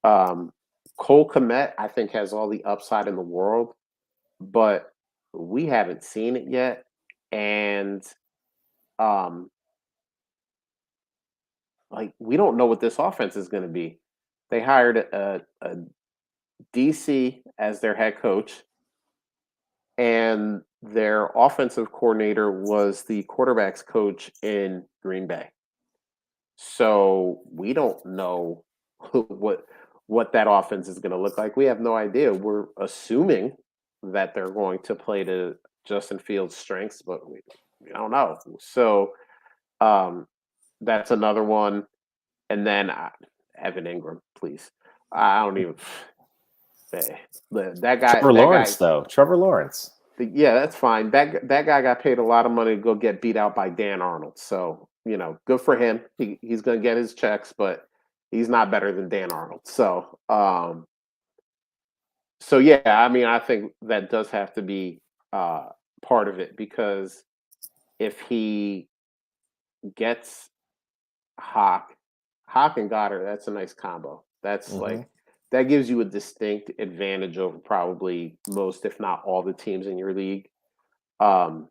Um, Cole Kmet, I think, has all the upside in the world, but we haven't seen it yet. And um, like we don't know what this offense is going to be. They hired a DC as their head coach, and their offensive coordinator was the quarterbacks coach in Green Bay. So we don't know what that offense is going to look like. We have no idea. We're assuming that they're going to play to Justin Fields' strengths, but we don't know. So that's another one. And then Evan Ingram, please. I don't even. That guy. Trevor Lawrence, though. Trevor Lawrence. Yeah, that's fine. That guy got paid a lot of money to go get beat out by Dan Arnold. So good for him. He's going to get his checks, but He's not better than Dan Arnold. So yeah, I mean, I think that does have to be part of it because if he gets Hawk, Hawk and Goddard, that's a nice combo. That's Mhm. like that gives you a distinct advantage over probably most, if not all, the teams in your league. Um,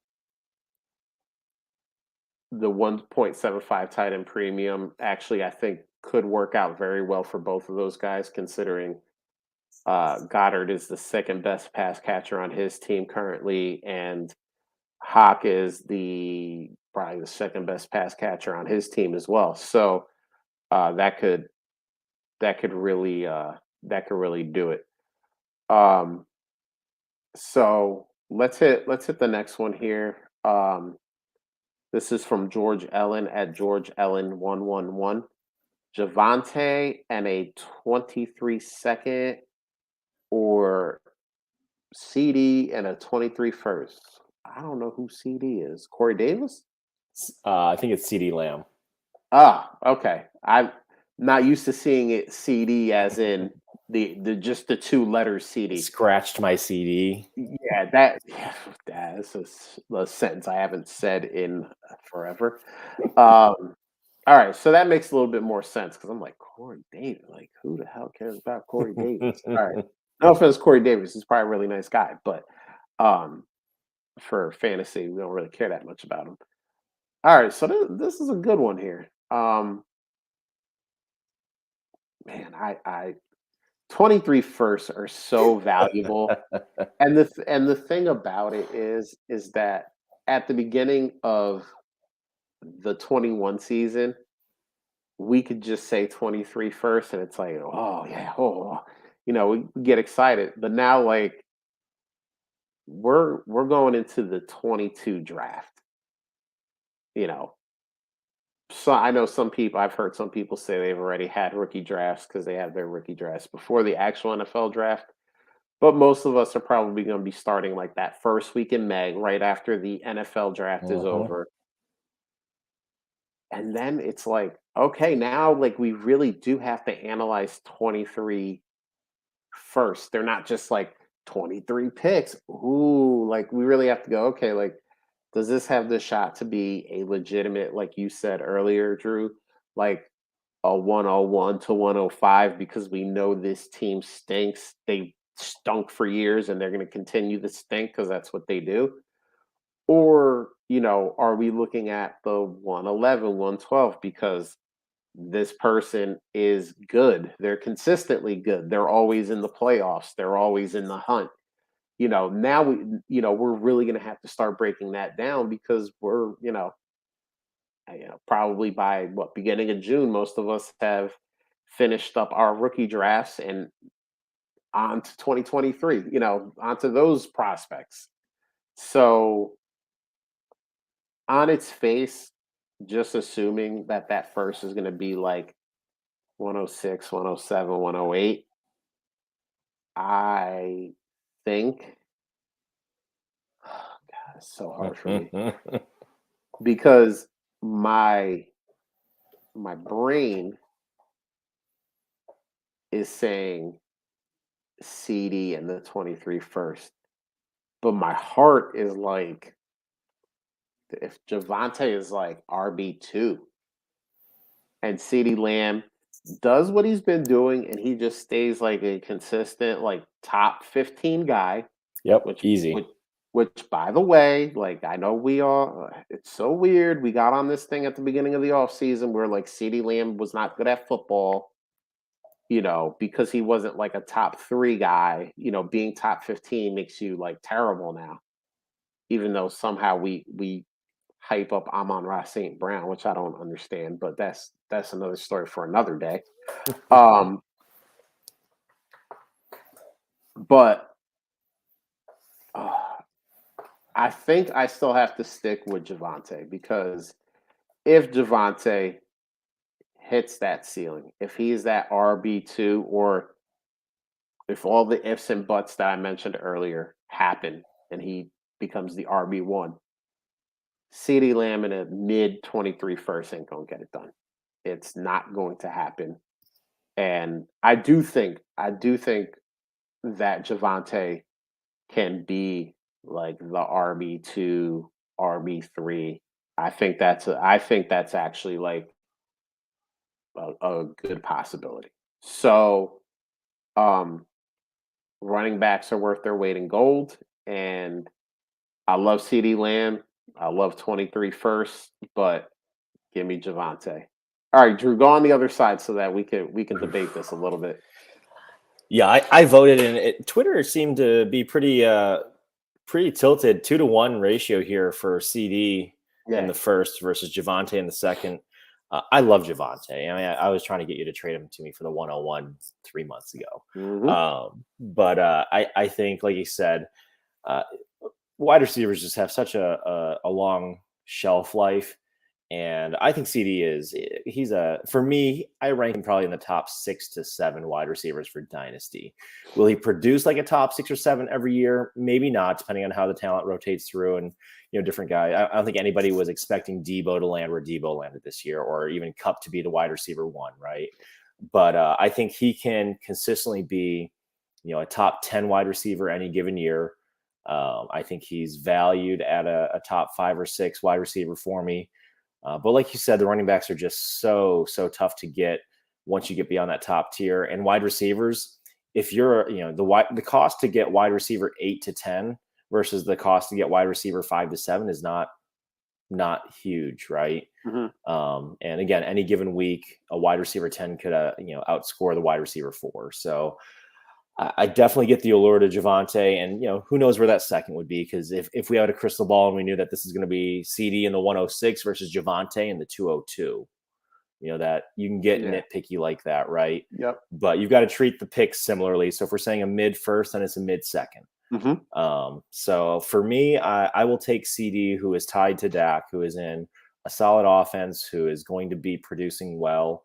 the 1.75 tight end premium actually, I think, could work out very well for both of those guys, considering Goddard is the second best pass catcher on his team currently, and Hawk is the probably the second best pass catcher on his team as well. So that could that could really do it. Um, so let's hit the next one here. This is from George Ellen at George Ellen 111. Javante and a 23 second or CD and a 23 first. I don't know who CD is. Corey Davis? I think it's CD Lamb. Ah, okay. I'm not used to seeing it CD as in the just the two letters CD. Scratched my CD. Yeah, that's a sentence I haven't said in forever. All right, so that makes a little bit more sense because I'm like Corey Davis, like who the hell cares about Corey Davis? All right, no offense, Corey Davis, he's probably a really nice guy, but um, for fantasy, we don't really care that much about him. All right, so this is a good one here. Man, I 23 firsts are so valuable. And the thing about it is that at the beginning of the 21 season, we could just say 23 first and it's like, oh yeah, oh, we get excited. But now like we're going into the 22 draft, you know. So I know some people I've heard some people say they've already had rookie drafts because they had their rookie drafts before the actual NFL draft. But most of us are probably going to be starting like that first week in May, right after the NFL draft is Mhm. over. And then it's like, okay, now like we really do have to analyze 23 first. They're not just like 23 picks. Ooh, like we really have to go, okay, like does this have the shot to be a legitimate, like you said earlier, Drew, like a 101 to 105 because we know this team stinks. They stunk for years and they're going to continue to stink because that's what they do. Or, are we looking at the 111, 112 because this person is good. They're consistently good. They're always in the playoffs. They're always in the hunt. Now we're really going to have to start breaking that down because we're, probably by what beginning of June, most of us have finished up our rookie drafts and on to 2023, onto those prospects. So on its face, just assuming that that first is going to be like 106, 107, 108, I think God, it's so hard for me because my my brain is saying CD and the 23 first, but my heart is like if Javante is like RB2 and CD Lamb does what he's been doing and he just stays like a consistent like top 15 guy, Yep, which easy. which which by the way, like I know we all it's so weird. We got on this thing at the beginning of the off season where like CD Lamb was not good at football, because he wasn't like a top 3 guy, being top 15 makes you like terrible now. Even though somehow we hype up Amon-Ra St. Brown, which I don't understand, but that's another story for another day. Um, but uh, I think I still have to stick with Javante because if Javante hits that ceiling, if he's that RB2, or if all the ifs and buts that I mentioned earlier happen and he becomes the RB1, CeeDee Lamb in a mid 23 first ain't going to get it done. It's not going to happen. And I do think that Javante can be like the RB2, RB3. I think that's actually like a good possibility. So, um, running backs are worth their weight in gold, and I love CD Lamb. I love 23 first, but give me Javante. All right, Drew, go on the other side so that we can debate this a little bit. Yeah, I voted, and Twitter seemed to be pretty tilted 2-to-1 ratio here for CD in Yeah. the first versus Javante in the second. I love Javante. I mean, I was trying to get you to trade him to me for the 101 3 months ago. Mhm. But I think, like you said, uh, wide receivers just have such a long shelf life. And I think CD he's for me, I rank him probably in the top 6 to 7 wide receivers for Dynasty. Will he produce like a top 6 or 7 every year? Maybe not, depending on how the talent rotates through and, different guys. I don't think anybody was expecting Debo to land where Debo landed this year, or even Cup to be the wide receiver one, right? But I think he can consistently be, a top 10 wide receiver any given year. I think he's valued at a top 5 or 6 wide receiver for me. But like you said, the running backs are just so tough to get once you get beyond that top tier. And wide receivers, if you're, the cost to get wide receiver 8 to 10 versus the cost to get wide receiver 5 to 7 is not huge, right? Mhm. And again, any given week, a wide receiver 10 could outscore the wide receiver 4. So I definitely get the allure to Javante, and who knows where that second would be, because if we had a crystal ball and we knew that this is going to be CD in the 106 versus Javante in the 202, that you can get Yeah. nitpicky like that, right? Yep. But you've got to treat the picks similarly. So if we're saying a mid first, then it's a mid second. Mhm. So for me, I will take CD, who is tied to Dak, who is in a solid offense, who is going to be producing well,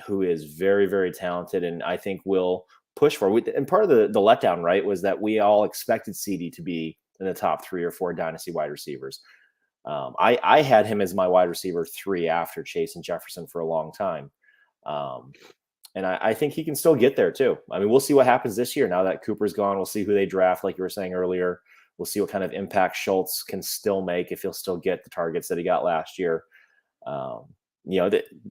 who is very, very talented, and I think will push for it. And part of the letdown, right, was that we all expected CD to be in the top 3 or 4 dynasty wide receivers. I had him as my wide receiver 3 after Chase and Jefferson for a long time. And I think he can still get there too. I mean, we'll see what happens this year now that Cooper's gone. We'll see who they draft, like you were saying earlier. We'll see what kind of impact Schultz can still make, if he'll still get the targets that he got last year.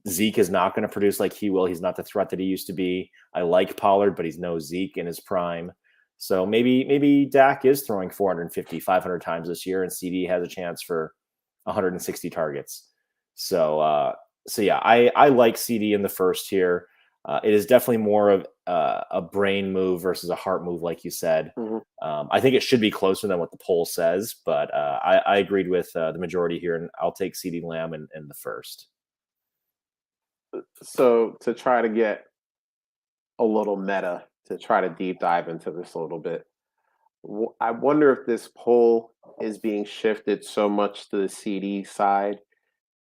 Zeke is not going to produce like he will. He's not the threat that he used to be. I like Pollard, but he's no Zeke in his prime. So maybe Dak is throwing 450, 500 times this year, and CD has a chance for 160 targets. So yeah, I like CD in the first here. It is definitely more of a brain move versus a heart move, like you said. Mhm. I think it should be closer than what the poll says, but I agreed with the majority here, and I'll take CD Lamb in the first. So to try to get a little meta, to try to deep dive into this a little bit, I wonder if this poll is being shifted so much to the CD side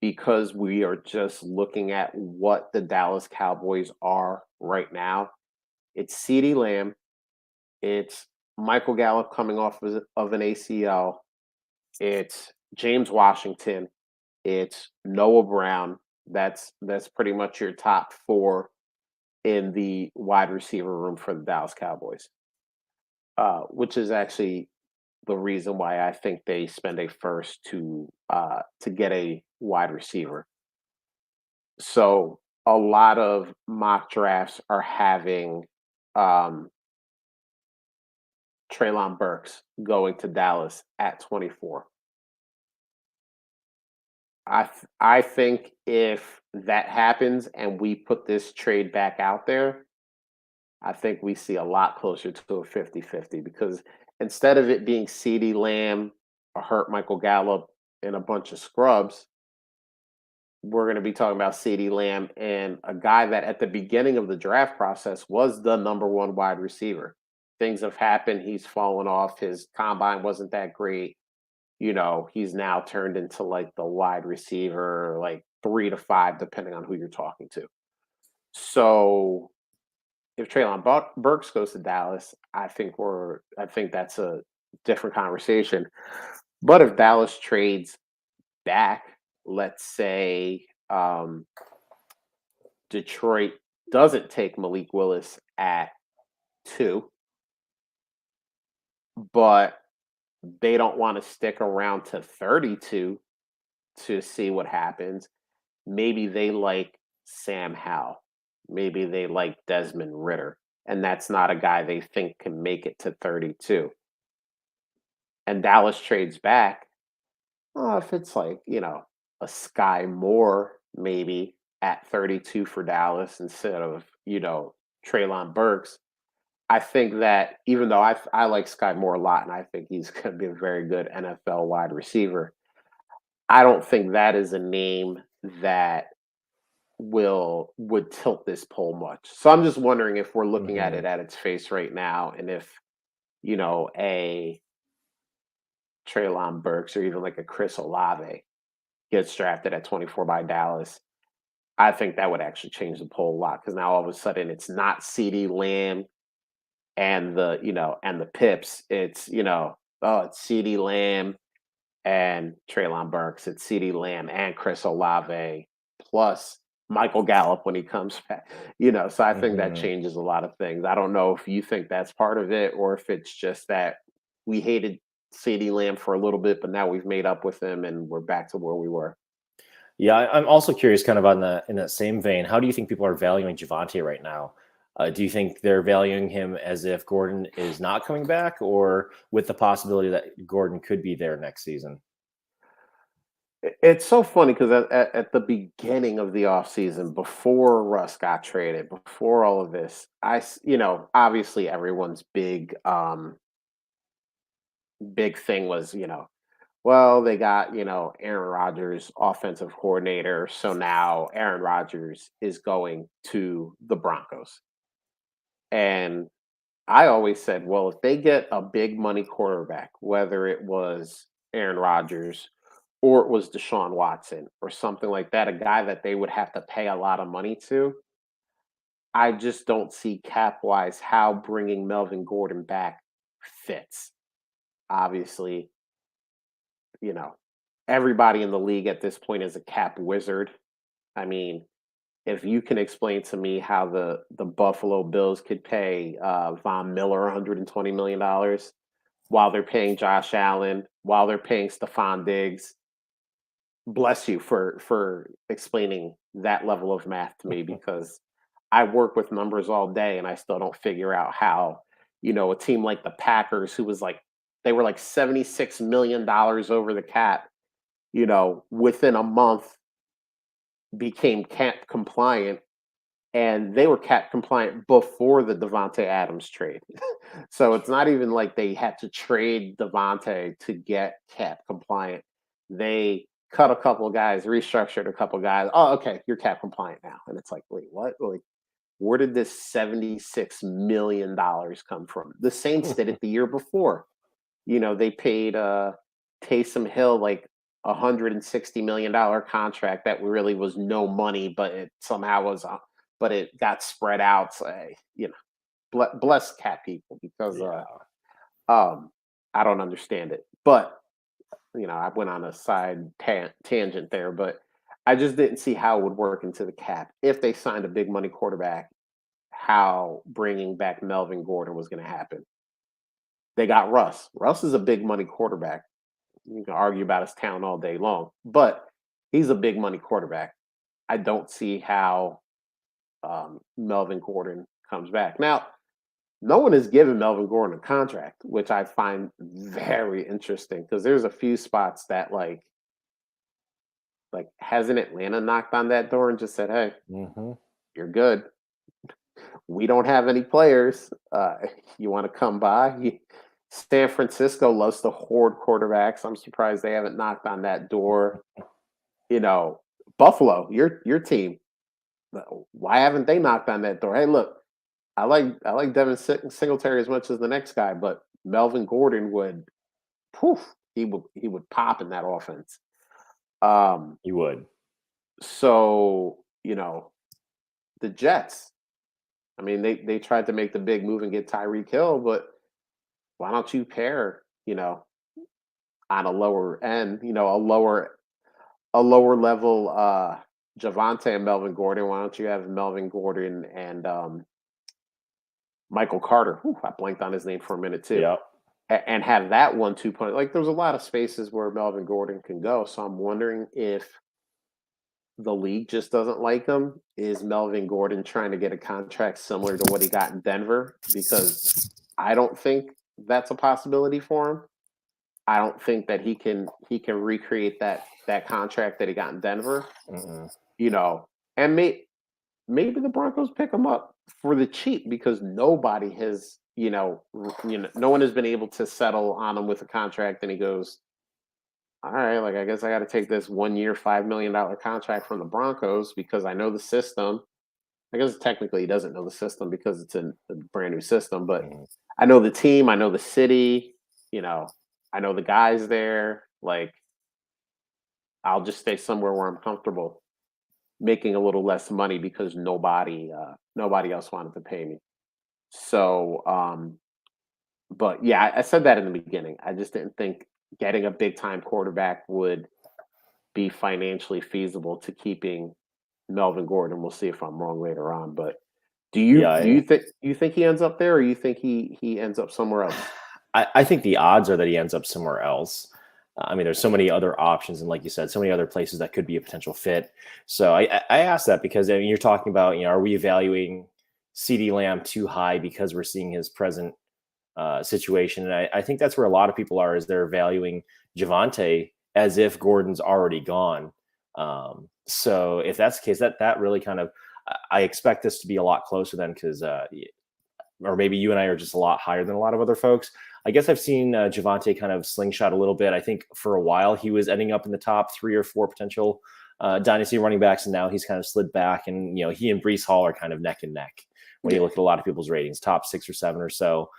because we are just looking at what the Dallas Cowboys are right now. It's CD Lamb, it's Michael Gallup coming off of an ACL, it's James Washington, it's Noah Brown. That's pretty much your top 4 in the wide receiver room for the Dallas Cowboys, which is actually the reason why I think they spend a first to get a wide receiver. So a lot of mock drafts are having um, Treylon Burks going to Dallas at 24. I think if that happens and we put this trade back out there, I think we see a lot closer to a 50-50, because instead of it being CeeDee Lamb, a hurt Michael Gallup, and a bunch of scrubs, we're going to be talking about CeeDee Lamb and a guy that at the beginning of the draft process was the number 1 wide receiver. Things have happened. He's fallen off. His combine wasn't that great. He's now turned into like the wide receiver, like 3 to 5, depending on who you're talking to. So if Treylon Burks goes to Dallas, I think that's a different conversation. But if Dallas trades back, let's say Detroit doesn't take Malik Willis at 2, but they don't want to stick around to 32 to see what happens. Maybe they like Sam Howell. Maybe they like Desmond Ritter. And that's not a guy they think can make it to 32. And Dallas trades back. Oh, if it's like, a Sky Moore maybe at 32 for Dallas instead of, Traylon Burks, I think that even though I like Sky Moore a lot and I think he's going to be a very good NFL wide receiver, I don't think that is a name that would tilt this poll much. So I'm just wondering if we're looking at Mhm. it at its face right now, and if a Traylon Burks or even like a Chris Olave gets drafted at 24 by Dallas, I think that would actually change the poll a lot because now all of a sudden it's not CeeDee Lamb and the Pips. It's it's CeeDee Lamb and Traylon Burks. It's CeeDee Lamb and Chris Olave plus Michael Gallup when he comes back. So I think that Mhm. changes a lot of things. I don't know if you think that's part of it or if it's just that we hated CeeDee Lamb for a little bit, but now we've made up with him and we're back to where we were. Yeah, I'm also curious, kind of on the in that same vein. How do you think people are valuing Javante right now? Do you think they're valuing him as if Gordon is not coming back, or with the possibility that Gordon could be there next season? It's so funny because at the beginning of the offseason, before Russ got traded, before all of this, obviously everyone's big thing was, well, they got, Aaron Rodgers, offensive coordinator. So now Aaron Rodgers is going to the Broncos. And I always said, well, if they get a big money quarterback, whether it was Aaron Rodgers or it was Deshaun Watson or something like that, a guy that they would have to pay a lot of money to, I just don't see cap wise how bringing Melvin Gordon back fits. Obviously, you know, everybody in the league at this point is a cap wizard. I mean, if you can explain to me how the Buffalo Bills could pay Von Miller $120 million while they're paying Josh Allen, while they're paying Stephon Diggs, bless you for explaining that level of math to me because I work with numbers all day and I still don't figure out how, a team like the Packers who was like they were like $76 million over the cap, within a month became cap compliant and they were cap compliant before the Devonte Adams trade. So it's not even like they had to trade Devonte to get cap compliant. They cut a couple of guys, restructured a couple of guys. Oh, okay, you're cap compliant now. And it's like, wait, what? Like, where did this $76 million come from? The Saints did it the year before. They paid Taysom Hill like $160 million contract that really was no money, but it somehow was, but it got spread out. So, hey, bless cat people because Yeah. um, I don't understand it. But I went on a side tangent there, but I just didn't see how it would work into the cap if they signed a big money quarterback. How bringing back Melvin Gordon was going to happen. They got Russ. Russ is a big money quarterback. You can argue about his talent all day long, but he's a big money quarterback. I don't see how Melvin Gordon comes back. Now, no one has given Melvin Gordon a contract, which I find very interesting because there's a few spots that like hasn't Atlanta knocked on that door and just said, "Hey, Hmm. you're good. We don't have any players. You want to come by?" San Francisco loves to hoard quarterbacks. I'm surprised they haven't knocked on that door. You know, Buffalo, your team. Why haven't they knocked on that door? Hey, look, I like Devin Singletary as much as the next guy, but Melvin Gordon would, poof, he would pop in that offense. Um, You would. so the Jets. I mean, they tried to make the big move and get Tyreek Hill, but why don't you pair, on a lower end, a lower level Javante and Melvin Gordon. Why don't you have Melvin Gordon and Michael Carter? Whew, I blanked on his name for a minute too. Yep. And have that 1-2 punch. Like there's a lot of spaces where Melvin Gordon can go. So I'm wondering if the league just doesn't like him. Is Melvin Gordon trying to get a contract similar to what he got in Denver? Because I don't think that's a possibility for him. I don't think that he can recreate that contract that he got in Denver. Mm-mm. You know, and maybe the Broncos pick him up for the cheap because nobody has, no one has been able to settle on him with a contract. And he goes, all right, like I guess I got to take this 1 year, $5 million contract from the Broncos because I know the system. I guess technically he doesn't know the system because it's a brand new system, but Mm-hmm. I know the team, I know the city, I know the guys there. Like, I'll just stay somewhere where I'm comfortable, making a little less money because nobody else wanted to pay me. So, but yeah, I said that in the beginning. I just didn't think getting a big time quarterback would be financially feasible to keeping Melvin Gordon. We'll see if I'm wrong later on. But Yeah, you think he ends up there, or you think he ends up somewhere else? I think the odds are that he ends up somewhere else. I mean, there's so many other options, and like you said, so many other places that could be a potential fit. So I asked that because I mean, you're talking about, are we evaluating CD Lamb too high because we're seeing his present situation? And I think that's where a lot of people are, is they're valuing Javante as if Gordon's already gone. So if that's the case, that really kind of, I expect this to be a lot closer then, because or maybe you and I are just a lot higher than a lot of other folks. I guess I've seen Javante kind of slingshot a little bit. I think for a while he was ending up in the top 3 or 4 potential dynasty running backs, and now he's kind of slid back. And he and Breece Hall are kind of neck and neck when you look at a lot of people's ratings, top 6 or 7 or so.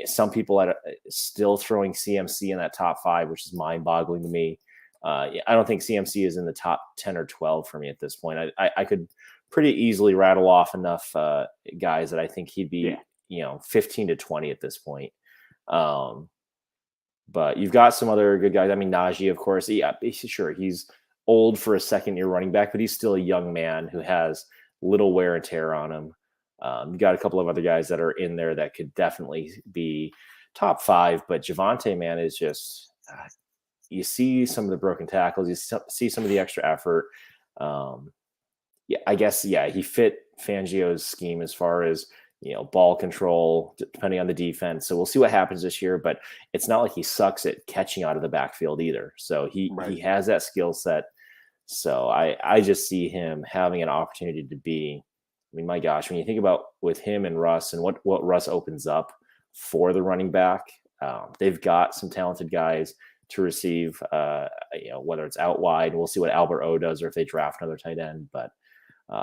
Some people are still throwing CMC in that top 5, which is mind-boggling to me. I don't think CMC is in the top 10 or 12 for me at this point. I could pretty easily rattle off enough guys that I think he'd be, 15 to 20 at this point. But you've got some other good guys. I mean, Najee, of course. Yeah, sure, he's old for a second-year running back, but he's still a young man who has little wear and tear on him. You got a couple of other guys that are in there that could definitely be top 5, but Javante, man, is just you see some of the broken tackles, you see some of the extra effort. I guess he fit Fangio's scheme as far as ball control, depending on the defense. So we'll see what happens this year, but it's not like he sucks at catching out of the backfield either. So he has that skill set. So I just see him having an opportunity to be, I mean, my gosh, when you think about with him and Russ and what Russ opens up for the running back, they've got some talented guys to receive, whether it's out wide. We'll see what Albert O does, or if they draft another tight end. But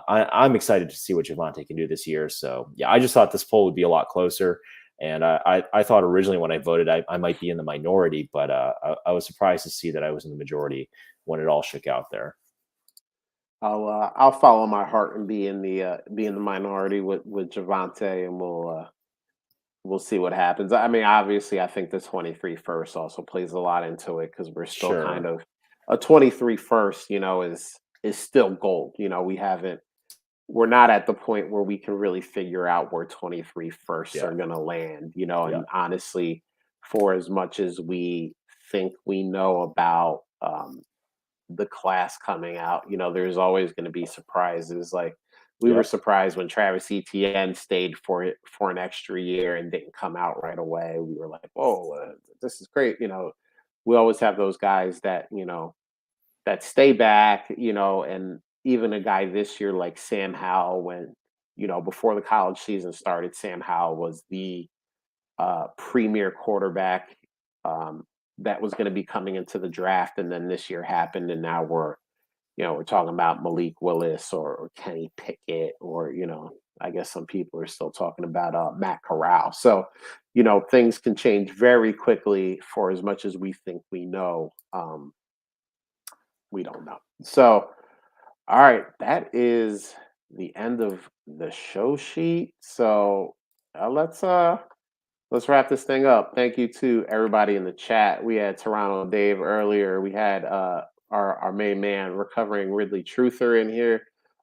I'm excited to see what Javante can do this year. So yeah, I just thought this poll would be a lot closer. And I thought originally when I voted, I might be in the minority, but I was surprised to see that I was in the majority when it all shook out there. I'll follow my heart and be in the minority with Javante, and we'll see what happens. I mean, obviously, I think the 23 first also plays a lot into it because we're still kind of a 23 first. Is still gold. We're not at the point where we can really figure out where 23 firsts are going to land. And honestly, for as much as we think we know about the class coming out, there's always going to be surprises. Like we were surprised when Travis Etienne stayed for an extra year and didn't come out right away. We were like, "Whoa, this is great!" We always have those guys that that stay back, and even a guy this year like Sam Howell, when before the college season started, Sam Howell was the premier quarterback that was going to be coming into the draft, and then this year happened, and now we're talking about Malik Willis or Kenny Pickett, or I guess some people are still talking about Matt Corral. So things can change very quickly. For as much as we think we know, we don't know. So all right, that is the end of the show sheet. So let's wrap this thing up. Thank you to everybody in the chat. We had Toronto Dave earlier. We had our main man, recovering Ridley Truther in here.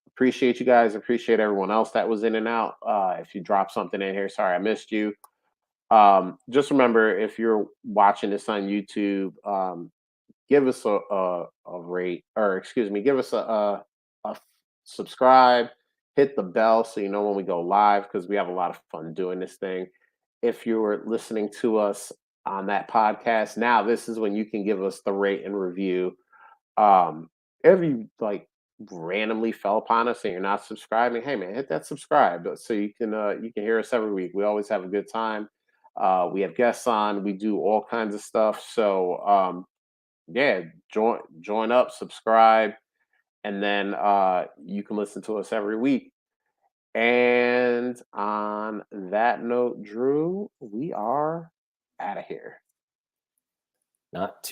Appreciate you guys. Appreciate everyone else that was in and out. If you dropped something in here, sorry I missed you. Just remember, if you're watching this on YouTube, give us a rate, or excuse me, give us a subscribe, hit the bell so you know when we go live, because we have a lot of fun doing this thing. If you're listening to us on that podcast now, this is when you can give us the rate and review. If you like randomly fell upon us and you're not subscribing, hey man, hit that subscribe so you can hear us every week. We always have a good time. We have guests on, we do all kinds of stuff. So yeah, join up, subscribe, and then you can listen to us every week. And on that note, Drew, we are out of here. Not